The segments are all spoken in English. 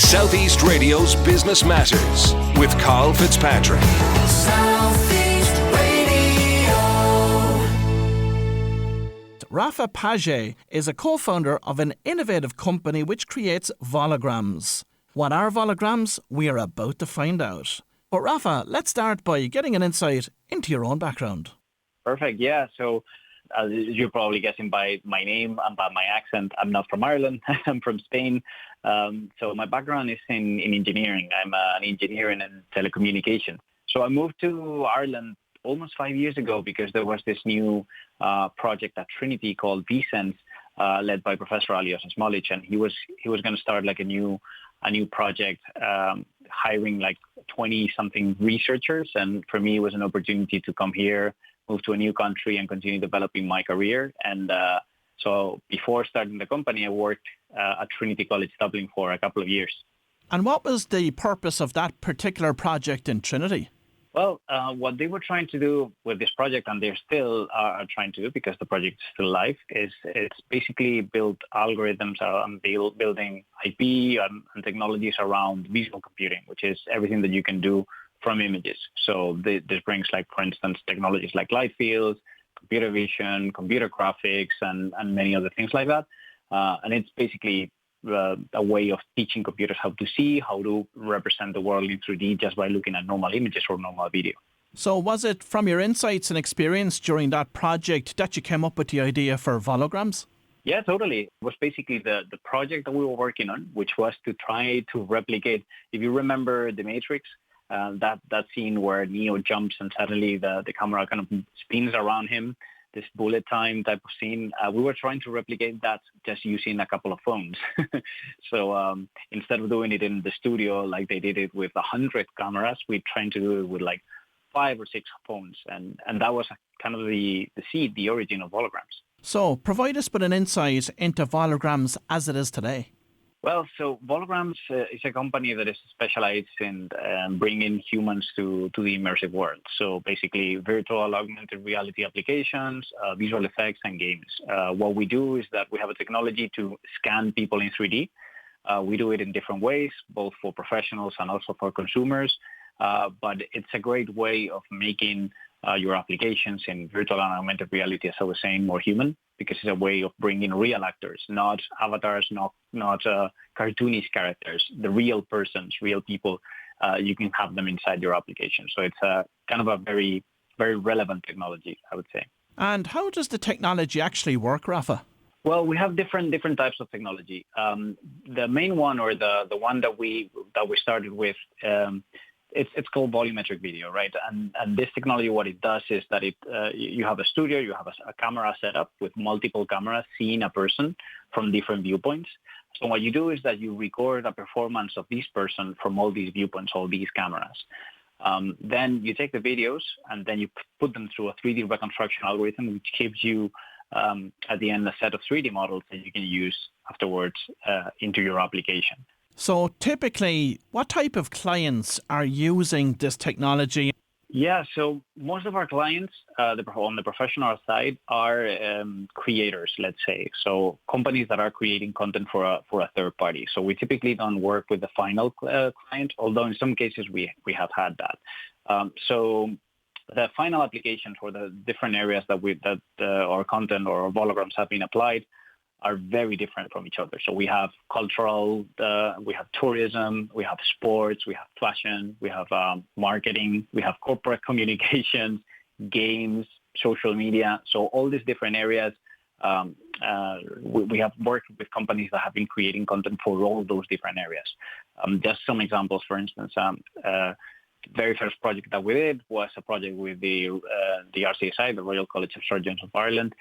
Southeast Radio's Business Matters with Carl Fitzpatrick. Southeast Radio. Rafa Pagés is a co-founder of an innovative company which creates Volograms. What are Volograms? We are about to find out. But Rafa, let's start by getting an insight into your own background. Perfect. Yeah. So as you're probably guessing by my name and by my accent, I'm not from Ireland. I'm from Spain. So my background is in engineering. I'm an engineer in telecommunications. So I moved to Ireland almost 5 years ago because there was this new project at Trinity called vSense, led by Professor Alios Smolich, and he was going to start like a new project, hiring like 20-something researchers. And for me, it was an opportunity to come here, move to a new country, and continue developing my career. And so before starting the company, I worked at Trinity College Dublin for a couple of years. And what was the purpose of that particular project in Trinity? Well, what they were trying to do with this project, and they still are trying to do because the project is still live, is it's basically build algorithms and building IP and technologies around visual computing, which is everything that you can do from images. So this brings, like, for instance, technologies like light fields, computer vision, computer graphics, and many other things like that. And it's basically a way of teaching computers how to see, how to represent the world in 3D just by looking at normal images or normal video. So was it from your insights and experience during that project that you came up with the idea for Volograms? Yeah, totally. It was basically the project that we were working on, which was to try to replicate, if you remember The Matrix, that scene where Neo jumps and suddenly the camera kind of spins around him, this bullet time type of scene. We were trying to replicate that just using a couple of phones. So instead of doing it in the studio like they did it with 100 cameras, we tried to do it with like 5 or 6 phones. And that was kind of the seed, the origin of Volograms. So provide us with an insight into Volograms as it is today. Well, so Volograms is a company that is specialized in bringing humans to the immersive world. So basically virtual augmented reality applications, visual effects, and games. What we do is that we have a technology to scan people in 3D. We do it in different ways, both for professionals and also for consumers. But it's a great way of making your applications in virtual and augmented reality, as I was saying, more human, because it's a way of bringing real actors, not avatars, not cartoonish characters, the real persons, real people. You can have them inside your application. So it's a kind of a very, very relevant technology, I would say. And how does the technology actually work, Rafa? Well, we have different types of technology. The main one, or the one that we started with, it's called volumetric video, right? And this technology, what it does is that you have a studio, you have a camera set up with multiple cameras seeing a person from different viewpoints. So what you do is that you record a performance of this person from all these viewpoints, all these cameras. Then you take the videos and then you put them through a 3D reconstruction algorithm, which gives you at the end a set of 3D models that you can use afterwards into your application. So typically, what type of clients are using this technology? Yeah, so most of our clients on the professional side are creators, let's say. So companies that are creating content for a third party. So we typically don't work with the final client, although in some cases we have had that. So the final applications for the different areas that our content or our Volograms have been applied are very different from each other. So we have cultural, we have tourism, we have sports, we have fashion, we have marketing, we have corporate communications, games, social media. So all these different areas, we have worked with companies that have been creating content for all those different areas. Just some examples, for instance, very first project that we did was a project with the RCSI, the Royal College of Surgeons of Ireland,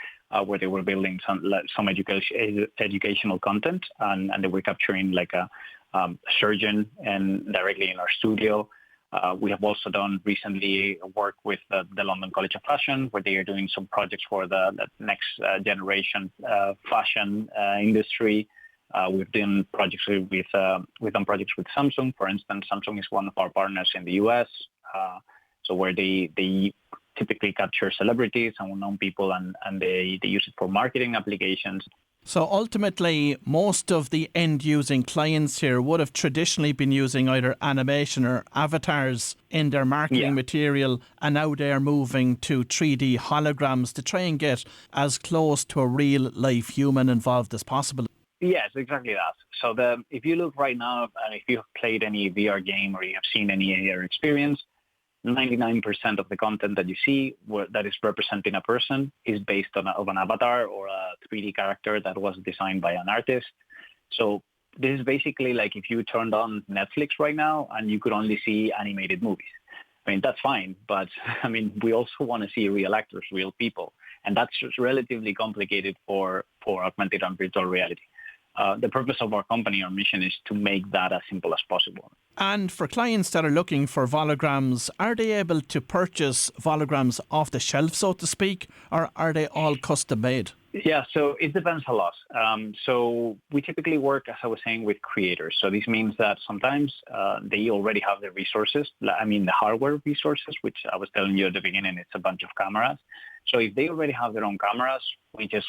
where they were building some educational content, and they were capturing like a surgeon and directly in our studio. We have also done recently work with the London College of Fashion, where they are doing some projects for the next generation fashion industry. We've done projects with Samsung. For instance, Samsung is one of our partners in the US. So where they typically capture celebrities and well-known people, and they use it for marketing applications. So ultimately, most of the end-using clients here would have traditionally been using either animation or avatars in their marketing material, and now they're moving to 3D holograms to try and get as close to a real-life human involved as possible. Yes, exactly that. So if you look right now, and if you've played any VR game or you have seen any AR experience, 99% of the content that you see that is representing a person is based on an avatar or a 3D character that was designed by an artist. So this is basically like if you turned on Netflix right now and you could only see animated movies. I mean, that's fine, but I mean, we also want to see real actors, real people. And that's just relatively complicated for augmented and virtual reality. The purpose of our company, our mission is to make that as simple as possible. And for clients that are looking for Volograms, are they able to purchase Volograms off the shelf, so to speak, or are they all custom made? Yeah, so it depends a lot. So we typically work, as I was saying, with creators. So this means that sometimes they already have the resources, I mean the hardware resources, which I was telling you at the beginning, it's a bunch of cameras. So if they already have their own cameras, we just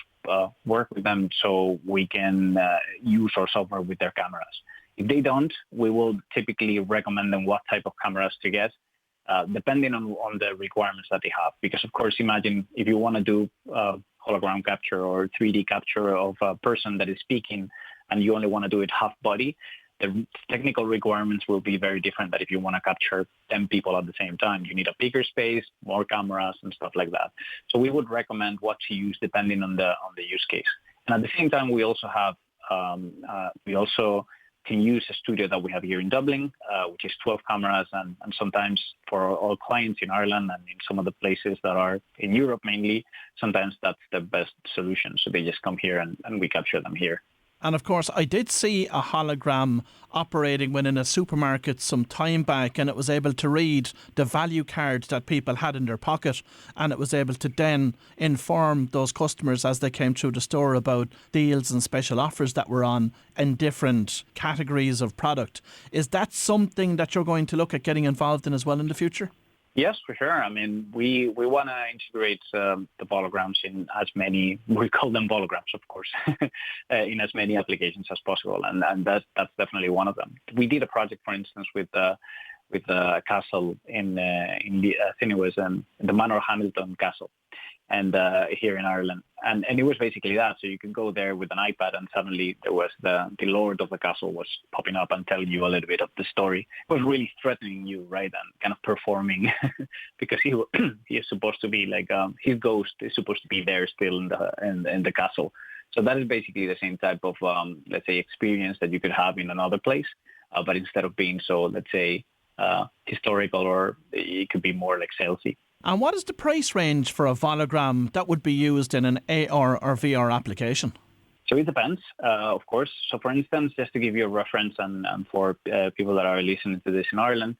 work with them so we can use our software with their cameras. If they don't, we will typically recommend them what type of cameras to get, depending on the requirements that they have. Because, of course, imagine if you want to do hologram capture or 3D capture of a person that is speaking and you only want to do it half body, the technical requirements will be very different than if you want to capture 10 people at the same time. You need a bigger space, more cameras and stuff like that. So we would recommend what to use depending on the use case. And at the same time, we also have, we also can use a studio that we have here in Dublin, which is 12 cameras. And sometimes for all clients in Ireland and in some of the places that are in Europe mainly, sometimes that's the best solution. So they just come here and we capture them here. And of course, I did see a hologram operating within a supermarket some time back, and it was able to read the value card that people had in their pocket, and it was able to then inform those customers as they came through the store about deals and special offers that were on in different categories of product. Is that something that you're going to look at getting involved in as well in the future? Yes, for sure. I mean, we want to integrate the Volograms in as many, we call them Volograms, of course, in as many applications as possible. And that's definitely one of them. We did a project, for instance, with a castle in the, I think it was the Manor Hamilton Castle, and here in Ireland. And it was basically that. So you could go there with an iPad and suddenly there was the lord of the castle was popping up and telling you a little bit of the story. It was really threatening you, right? And kind of performing because he is supposed to be like, his ghost is supposed to be there still in the castle. So that is basically the same type of, let's say, experience that you could have in another place. But instead of being so, let's say, historical, or it could be more like salesy. And what is the price range for a Vologram that would be used in an AR or VR application? So it depends, of course. So for instance, just to give you a reference and for people that are listening to this in Ireland,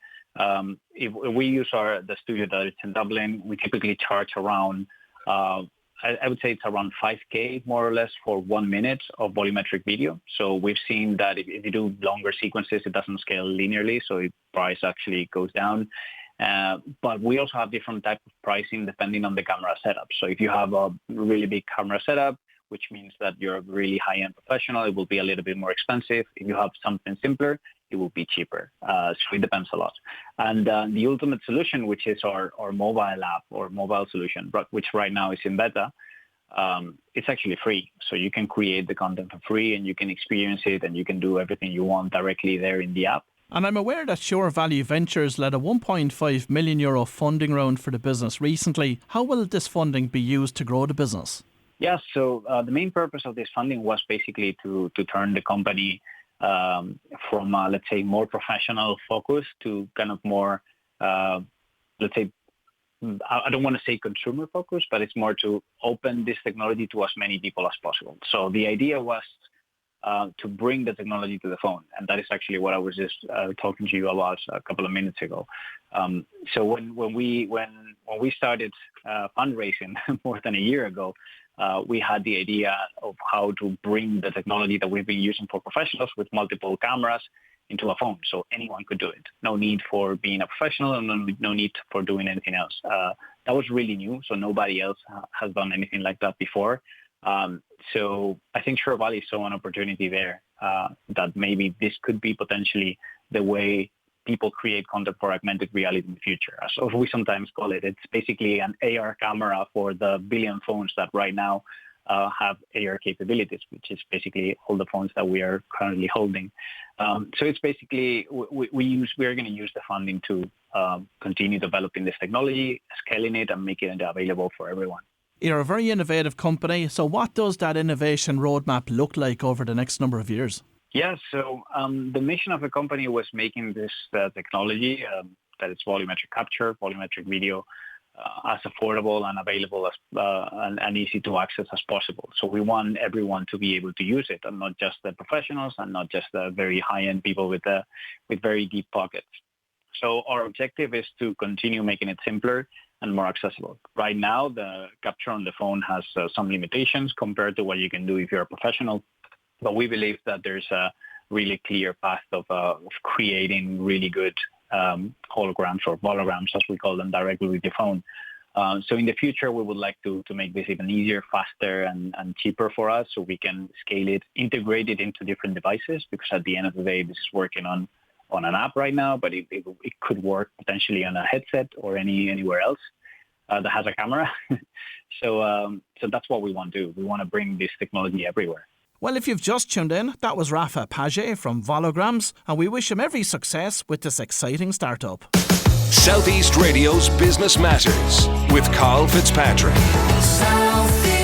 if we use the studio that is in Dublin, we typically charge around, I would say it's around 5K more or less for 1 minute of volumetric video. So we've seen that if you do longer sequences, it doesn't scale linearly, so the price actually goes down. But we also have different type of pricing depending on the camera setup. So if you have a really big camera setup, which means that you're a really high-end professional, it will be a little bit more expensive. If you have something simpler, it will be cheaper. So it depends a lot. And the ultimate solution, which is our mobile app or mobile solution, which right now is in beta, it's actually free. So you can create the content for free and you can experience it and you can do everything you want directly there in the app. And I'm aware that Shore Value Ventures led a €1.5 million funding round for the business recently. How will this funding be used to grow the business? Yeah, so the main purpose of this funding was basically to turn the company from, let's say, more professional focus to kind of more, let's say, I don't want to say consumer focus, but it's more to open this technology to as many people as possible. So the idea was to bring the technology to the phone. And that is actually what I was just talking to you about a couple of minutes ago. So when we started fundraising more than a year ago, we had the idea of how to bring the technology that we've been using for professionals with multiple cameras into a phone, so anyone could do it. No need for being a professional and no need for doing anything else. That was really new, so nobody else has done anything like that before. So I think Sure Valley saw an opportunity there that maybe this could be potentially the way people create content for augmented reality in the future. As we sometimes call it, it's basically an AR camera for the billion phones that right now have AR capabilities, which is basically all the phones that we are currently holding. So it's basically we are going to use the funding to continue developing this technology, scaling it, and making it available for everyone. You're a very innovative company, so what does that innovation roadmap look like over the next number of years? Yeah, so the mission of the company was making this technology, that is volumetric capture, volumetric video, as affordable and available as and easy to access as possible. So we want everyone to be able to use it, and not just the professionals, and not just the very high-end people with very deep pockets. So our objective is to continue making it simpler and more accessible. Right now, the capture on the phone has some limitations compared to what you can do if you're a professional. But we believe that there's a really clear path of creating really good holograms or volograms, as we call them, directly with your phone. So in the future, we would like to make this even easier, faster, and cheaper for us, so we can scale it, integrate it into different devices, because at the end of the day, this is working on an app right now, but it could work potentially on a headset or anywhere else that has a camera. So that's what we want to do. We want to bring this technology everywhere. Well, if you've just tuned in, that was Rafa Pagés from Volograms, and we wish him every success with this exciting startup. Southeast Radio's Business Matters with Carl Fitzpatrick. Southeast.